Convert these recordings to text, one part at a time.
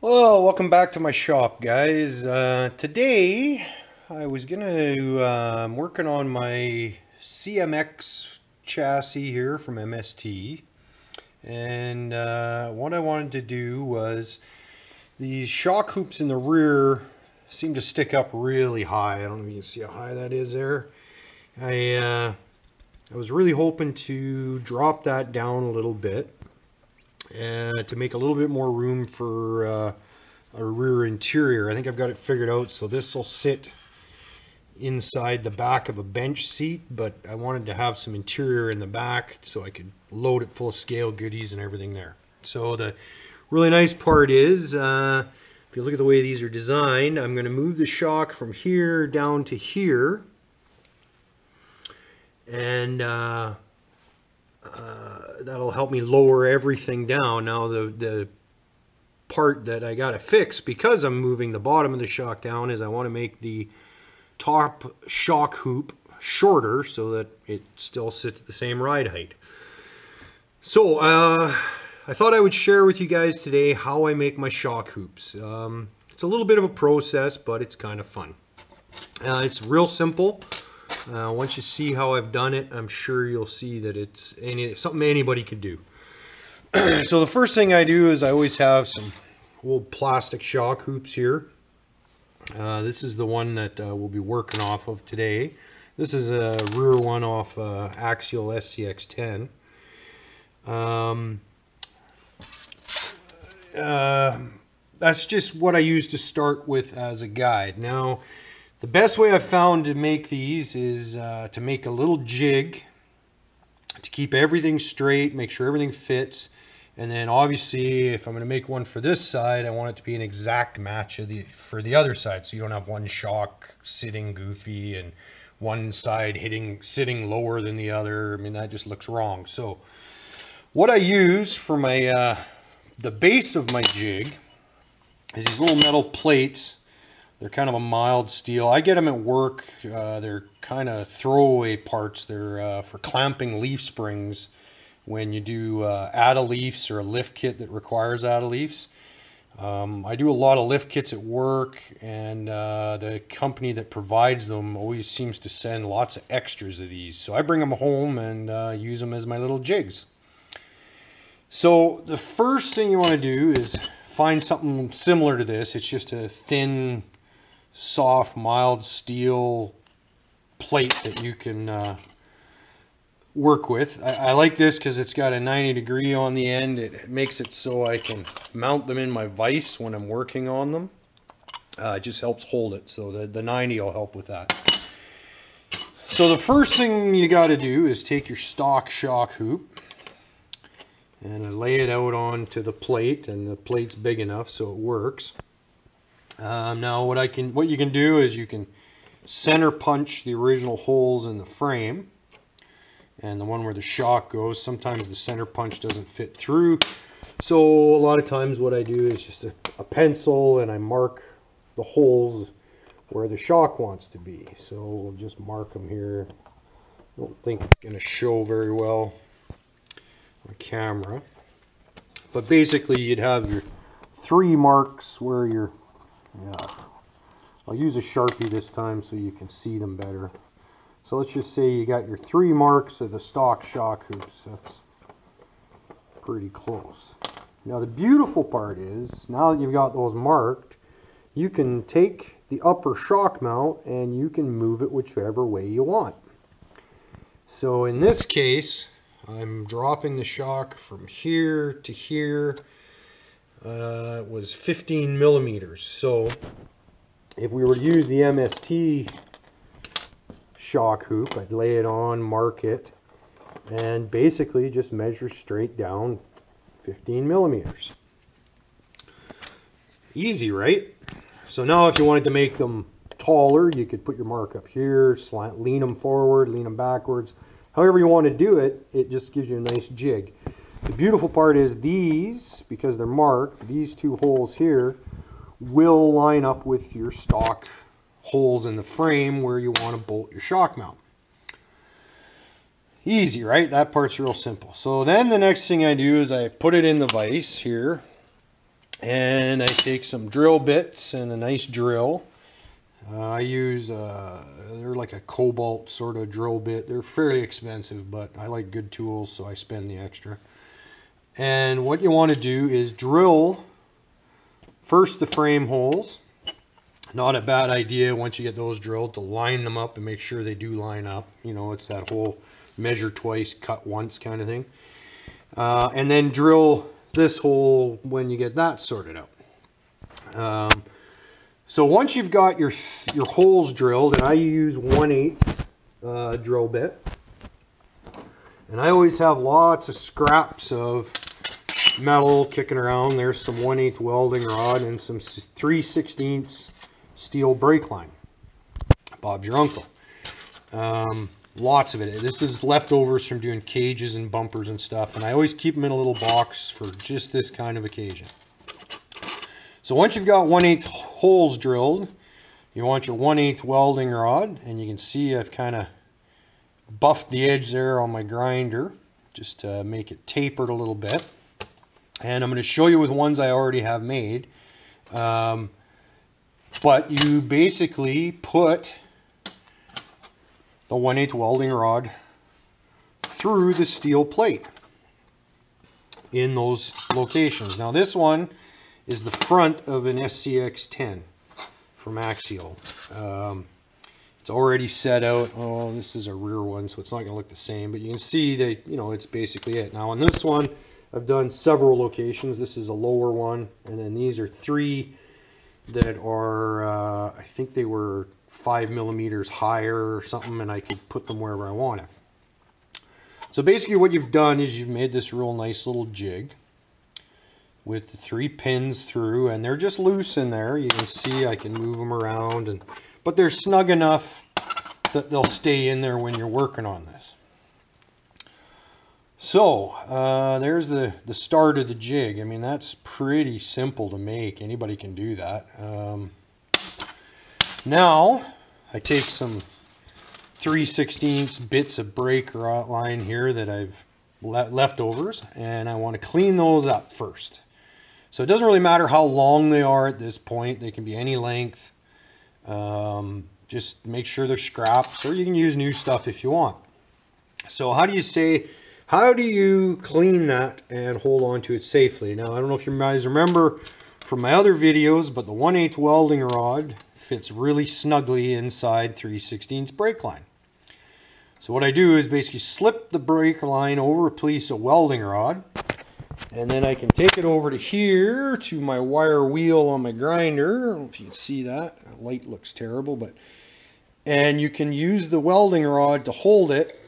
Well, welcome back to my shop, guys. Today, I was I'm working on my CMX chassis here from MST. And what I wanted to do was, these shock hoops in the rear seem to stick up really high. I don't know if you can see how high that is there. I was really hoping to drop that down a little bit to make a little bit more room for a rear interior. I think I've got it figured out, so this will sit inside the back of a bench seat, but I wanted to have some interior in the back so I could load it full of scale goodies and everything there. So the really nice part is, if you look at the way these are designed, I'm going to move the shock from here down to here, and that'll help me lower everything down. Now the part that I got to fix, because I'm moving the bottom of the shock down, is I want to make the top shock hoop shorter so that it still sits at the same ride height. So I thought I would share with you guys today how I make my shock hoops. It's a little bit of a process, but it's kind of fun. It's real simple. Once you see how I've done it, I'm sure you'll see that it's something anybody can do. So the first thing I do is I always have some old plastic shock hoops here. This is the one that we'll be working off of today. This is a rear one off Axial SCX10. That's just what I use to start with as a guide. Now, the best way I've found to make these is to make a little jig to keep everything straight, make sure everything fits. And then obviously, if I'm going to make one for this side, I want it to be an exact match for the other side. So you don't have one shock sitting goofy and one side sitting lower than the other. I mean, that just looks wrong. So what I use for my the base of my jig is these little metal plates. They're kind of a mild steel. I get them at work. They're kind of throwaway parts. They're for clamping leaf springs when you do add-a-leafs or a lift kit that requires add-a-leafs. I do a lot of lift kits at work, and the company that provides them always seems to send lots of extras of these. So I bring them home and use them as my little jigs. So the first thing you want to do is find something similar to this. It's just a thin, soft, mild steel plate that you can work with. I like this because it's got a 90-degree on the end. It makes it so I can mount them in my vise when I'm working on them. It just helps hold it, so the 90 will help with that. So the first thing you got to do is take your stock shock hoop and lay it out onto the plate, and the plate's big enough so it works. Now what you can do is you can center punch the original holes in the frame, and the one where the shock goes. Sometimes the center punch doesn't fit through, so a lot of times what I do is just a pencil, and I mark the holes where the shock wants to be. So we'll just mark them here. I don't think it's going to show very well on camera, but basically you'd have your 3 marks where you're, I'll use a Sharpie this time so you can see them better. So let's just say you got your 3 marks of the stock shock hoops. That's pretty close. Now the beautiful part is, now that you've got those marked, you can take the upper shock mount and you can move it whichever way you want. So in this case, I'm dropping the shock from here to here. It was 15 millimeters. So if we were to use the MST shock hoop, I'd lay it on, mark it, and basically just measure straight down 15 millimeters. Easy, right? So now if you wanted to make them taller, you could put your mark up here, lean them forward, lean them backwards. However you want to do it, it just gives you a nice jig. The beautiful part is these, because they're marked, these 2 holes here will line up with your stock holes in the frame where you want to bolt your shock mount. Easy, right? That part's real simple. So then the next thing I do is I put it in the vise here, And I take some drill bits and a nice drill. I use, they're like a Cobalt sort of drill bit. They're fairly expensive, but I like good tools, so I spend the extra. And what you want to do is drill first the frame holes. Not a bad idea once you get those drilled to line them up and make sure they do line up. You know, it's that whole measure twice, cut once kind of thing. And then drill this hole when you get that sorted out. So once you've got your holes drilled, and I use 1/8 drill bit, and I always have lots of scraps of metal kicking around. There's some 1/8 welding rod and some 3/16 steel brake line. Bob's your uncle. Lots of it. This is leftovers from doing cages and bumpers and stuff, and I always keep them in a little box for just this kind of occasion. So once you've got 1/8 holes drilled, you want your 1/8 welding rod, and you can see I've kind of buffed the edge there on my grinder just to make it tapered a little bit. And I'm going to show you with ones I already have made. But you basically put the 1/8 welding rod through the steel plate in those locations. Now this one is the front of an SCX10 from Axial. It's already set out. Oh, this is a rear one, so it's not going to look the same, but you can see that, you know, it's basically it. Now on this one, I've done several locations. This is a lower one, and then these are 3 that are, I think they were 5 millimeters higher or something, and I could put them wherever I wanted. So basically what you've done is you've made this real nice little jig with the 3 pins through, and they're just loose in there. You can see I can move them around, but they're snug enough that they'll stay in there when you're working on this. So there's the start of the jig. I mean, that's pretty simple to make. Anybody can do that. Now I take some 3/16 bits of brake line here that I've leftovers, and I want to clean those up first. So it doesn't really matter how long they are at this point. They can be any length. Just make sure they're scraps, or you can use new stuff if you want. So how do you clean that and hold on to it safely? Now, I don't know if you guys remember from my other videos, but the 1/8 welding rod fits really snugly inside 3/16 brake line. So what I do is basically slip the brake line over a piece of welding rod, and then I can take it over to here to my wire wheel on my grinder. I don't know if you can see that. The light looks terrible, and you can use the welding rod to hold it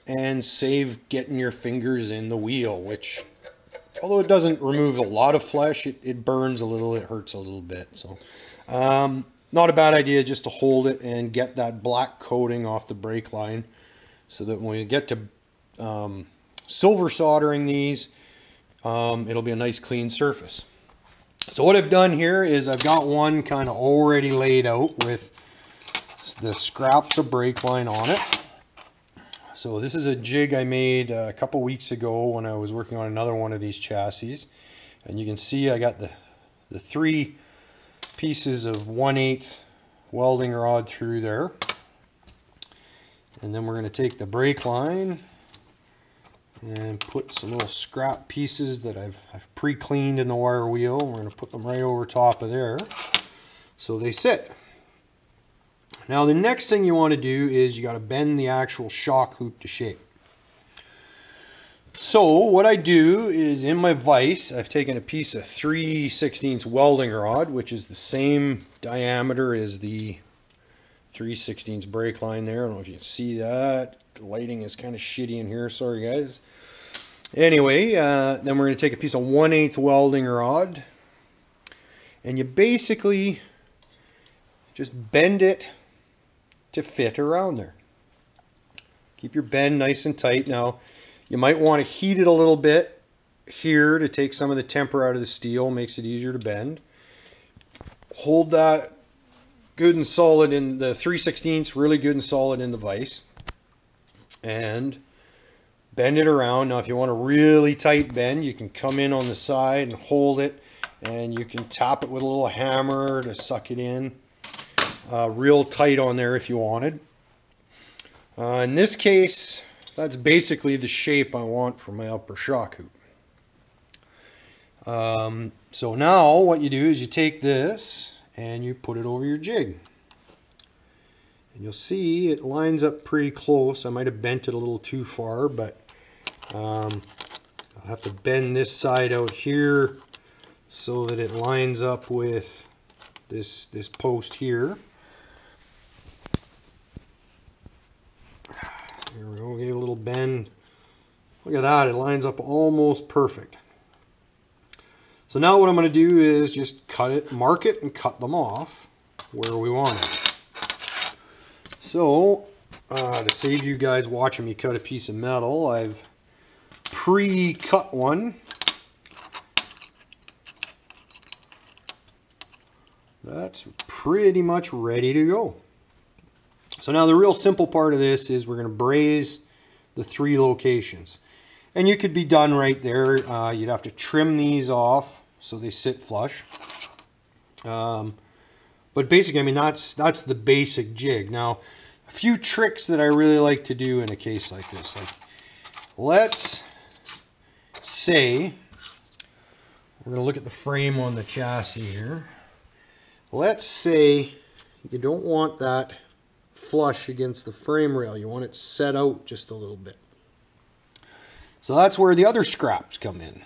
and save getting your fingers in the wheel, which, although it doesn't remove a lot of flesh, it burns a little, it hurts a little bit. So not a bad idea just to hold it and get that black coating off the brake line, so that when we get to silver soldering these, it'll be a nice clean surface. So what I've done here is I've got one kind of already laid out with the scraps of brake line on it. So this is a jig I made a couple weeks ago when I was working on another one of these chassis, and you can see I got the 3 pieces of 1/8 welding rod through there. And then we're going to take the brake line and put some little scrap pieces that I've pre-cleaned in the wire wheel. We're going to put them right over top of there so they sit. Now the next thing you want to do is you got to bend the actual shock hoop to shape. So what I do is, in my vise, I've taken a piece of 3/16 welding rod, which is the same diameter as the 3/16 brake line there. I don't know if you can see that. The lighting is kind of shitty in here. Sorry, guys. Anyway, then we're going to take a piece of 1/8 welding rod, and you basically just bend it to fit around there. Keep your bend nice and tight. Now, you might want to heat it a little bit here to take some of the temper out of the steel. Makes it easier to bend. Hold that good and solid in the 3/16, really good and solid in the vise, and bend it around. Now if you want a really tight bend, you can come in on the side and hold it and you can tap it with a little hammer to suck it in real tight on there if you wanted. In this case, that's basically the shape I want for my upper shock hoop. So now what you do is you take this and you put it over your jig. And you'll see it lines up pretty close. I might have bent it a little too far, but I'll have to bend this side out here so that it lines up with this post here. Here we go, gave a little bend. Look at that, it lines up almost perfect. So now what I'm going to do is just cut it, mark it, and cut them off where we want it. So, to save you guys watching me cut a piece of metal, I've pre-cut one. That's pretty much ready to go. So now the real simple part of this is we're going to braze the 3 locations. And you could be done right there. You'd have to trim these off so they sit flush. But basically, I mean, that's the basic jig. Now, a few tricks that I really like to do in a case like this. Like, let's say, we're going to look at the frame on the chassis here. Let's say you don't want that flush against the frame rail. You want it set out just a little bit. So that's where the other scraps come in.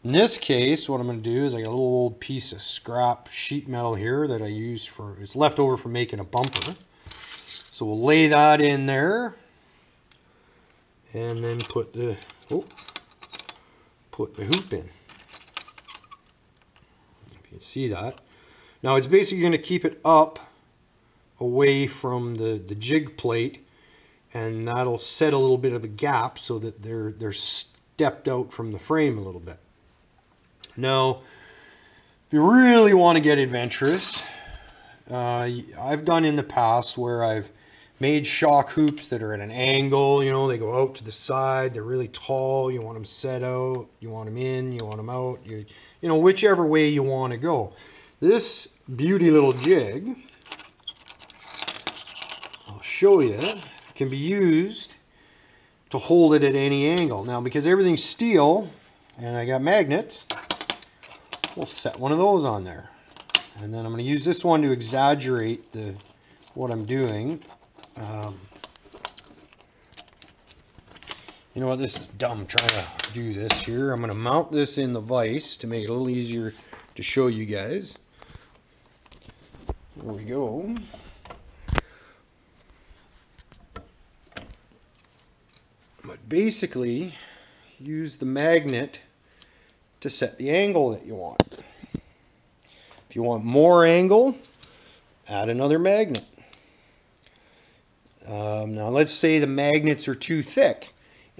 In this case, what I'm going to do is I got a little old piece of scrap sheet metal here that I use for, it's left over from making a bumper. So we'll lay that in there and then put the hoop in. If you can see that. Now it's basically going to keep it up away from the jig plate, and that'll set a little bit of a gap so that they're stepped out from the frame a little bit. Now, if you really want to get adventurous, I've done in the past where I've made shock hoops that are at an angle, you know, they go out to the side, they're really tall, you want them set out, you want them in, you want them out, you know, whichever way you want to go. This beauty little jig, I'll show you, can be used to hold it at any angle. Now, because everything's steel and I got magnets, we'll set one of those on there. And then I'm going to use this one to exaggerate what I'm doing. You know what, this is dumb trying to do this here. I'm going to mount this in the vise to make it a little easier to show you guys. There we go. But basically, use the magnet to set the angle that you want. If you want more angle, add another magnet. Now let's say the magnets are too thick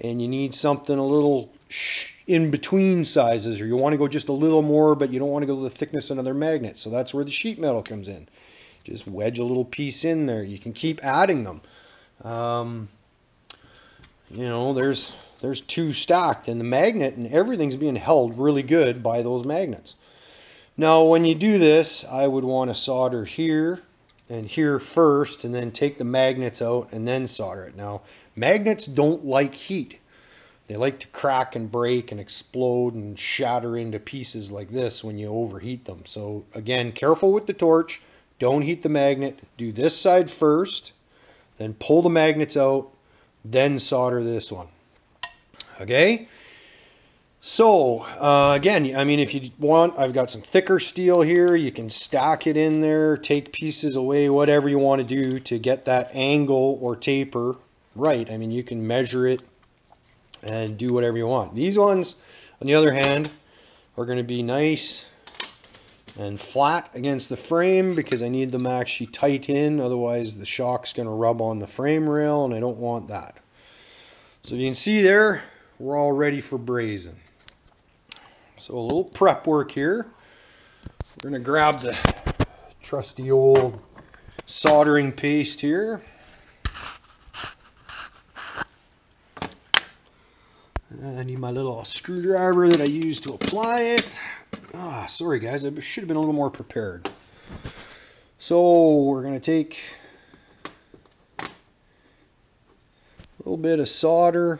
and you need something a little in between sizes, or you want to go just a little more but you don't want to go to the thickness of another magnet. So that's where the sheet metal comes in. Just wedge a little piece in there. You can keep adding them. You know, there's 2 stacked, and the magnet and everything's being held really good by those magnets. Now when you do this, I would want to solder here and here first, and then take the magnets out and then solder it. Now, magnets don't like heat. They like to crack and break and explode and shatter into pieces like this when you overheat them. So again, careful with the torch. Don't heat the magnet. Do this side first, then pull the magnets out, then solder this one. Okay? So, again, I mean, if you want, I've got some thicker steel here. You can stack it in there, take pieces away, whatever you want to do to get that angle or taper right. I mean, you can measure it and do whatever you want. These ones, on the other hand, are going to be nice and flat against the frame because I need them actually tight in. Otherwise, the shock's going to rub on the frame rail, and I don't want that. So you can see there, we're all ready for brazing. So a little prep work here. We're going to grab the trusty old soldering paste here. I need my little screwdriver that I use to apply it. Sorry guys, I should have been a little more prepared. So we're going to take a little bit of solder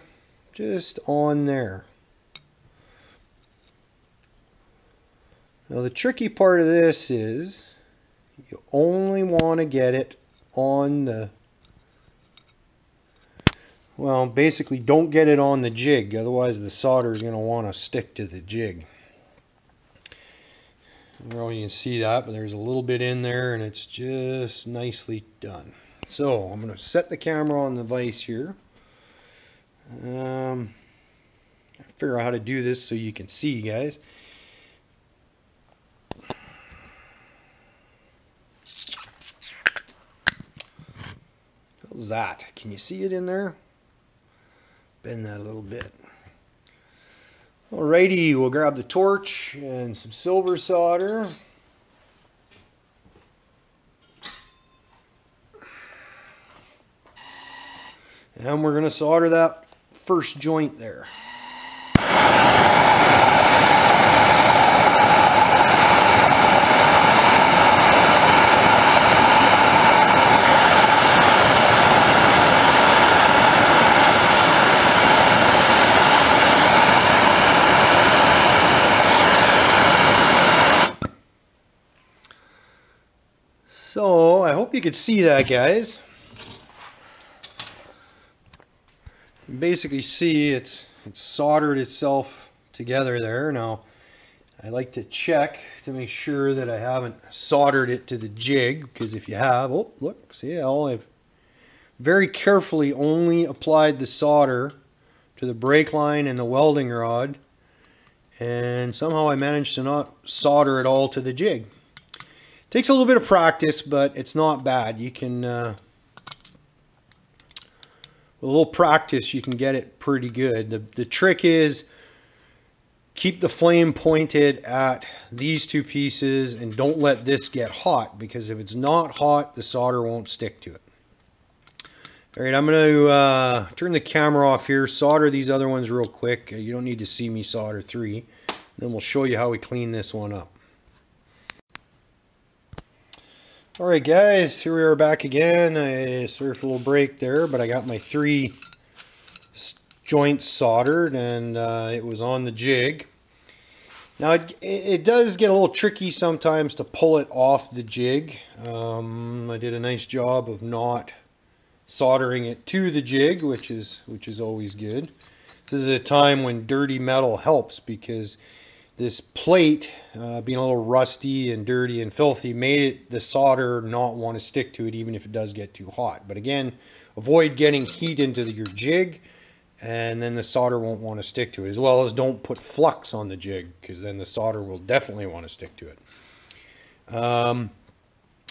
just on there. Now the tricky part of this is you only want to get it on the, well, basically don't get it on the jig, otherwise the solder is going to want to stick to the jig. I don't know if you can see that, but there's a little bit in there and it's just nicely done. So I'm going to set the camera on the vise here. Figure out how to do this so you can see, guys. How's that? Can you see it in there? Bend that a little bit. Alrighty, we'll grab the torch and some silver solder. And we're going to solder that first joint there. So I hope you could see that, guys. You basically see it's soldered itself together there. Now I like to check to make sure that I haven't soldered it to the jig, because if you have, oh look, see, I've very carefully only applied the solder to the brake line and the welding rod, and somehow I managed to not solder it all to the jig. Takes a little bit of practice, but it's not bad. You can, with a little practice, you can get it pretty good. The trick is keep the flame pointed at these two pieces and don't let this get hot, because if it's not hot, the solder won't stick to it. All right, I'm going to turn the camera off here, solder these other ones real quick. You don't need to see me solder 3. Then we'll show you how we clean this one up. Alright guys, here we are back again. I sorry for a little break there, but I got my 3 joints soldered and it was on the jig. Now it does get a little tricky sometimes to pull it off the jig. I did a nice job of not soldering it to the jig, which is always good. This is a time when dirty metal helps, because this plate, being a little rusty and dirty and filthy, made the solder not want to stick to it even if it does get too hot. But again, avoid getting heat into your jig, and then the solder won't want to stick to it. As well as don't put flux on the jig, because then the solder will definitely want to stick to it.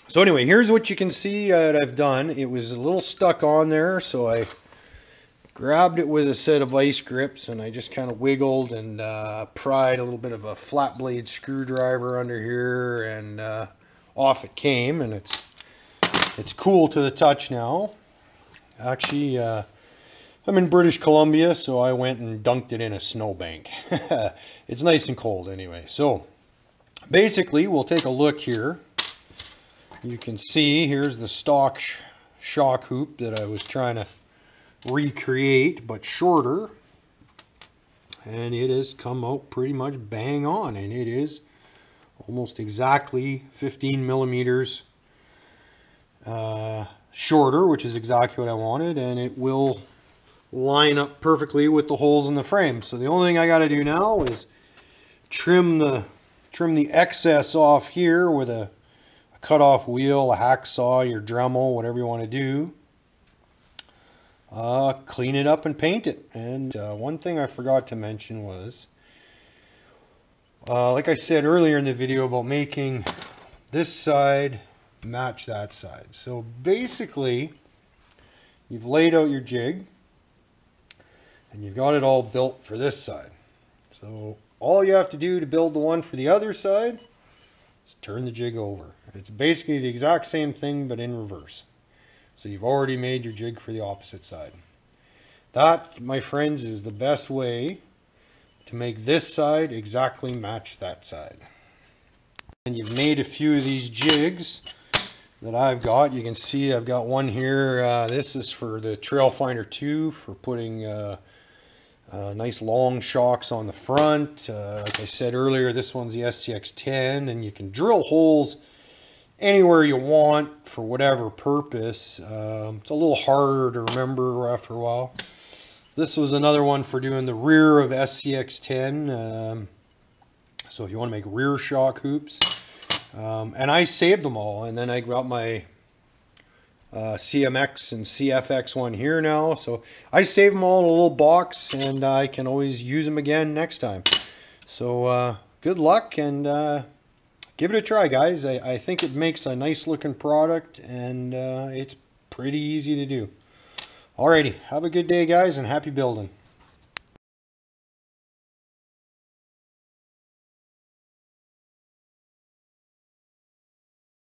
So anyway, here's what you can see that I've done. It was a little stuck on there, so I grabbed it with a set of vice grips and I just kind of wiggled and pried a little bit of a flat blade screwdriver under here, and off it came, and it's cool to the touch now. Actually, I'm in British Columbia, so I went and dunked it in a snowbank. It's nice and cold anyway. So basically, we'll take a look here. You can see here's the stock shock hoop that I was trying to recreate, but shorter, and it has come out pretty much bang on, and it is almost exactly 15 millimeters shorter, which is exactly what I wanted, and it will line up perfectly with the holes in the frame. So the only thing I got to do now is trim the excess off here with a cut-off wheel, a hacksaw, your Dremel, whatever you want to do. Clean it up and paint it. And one thing I forgot to mention was, like I said earlier in the video about making this side match that side. So basically, you've laid out your jig and you've got it all built for this side. So all you have to do to build the one for the other side is turn the jig over. It's basically the exact same thing, but in reverse. So you've already made your jig for the opposite side. That, my friends, is the best way to make this side exactly match that side. And you've made a few of these jigs that I've got. You can see I've got one here. This is for the Trailfinder 2 for putting nice long shocks on the front. Like I said earlier, this one's the STX10, and you can drill holes anywhere you want for whatever purpose. It's a little harder to remember after a while. This was another one for doing the rear of STX10. So if you want to make rear shock hoops. And I saved them all, and then I got my CMX and CFX one here now. So I saved them all in a little box, and I can always use them again next time. So good luck, and give it a try, guys. I think it makes a nice looking product, and it's pretty easy to do. Alrighty, have a good day, guys, and happy building.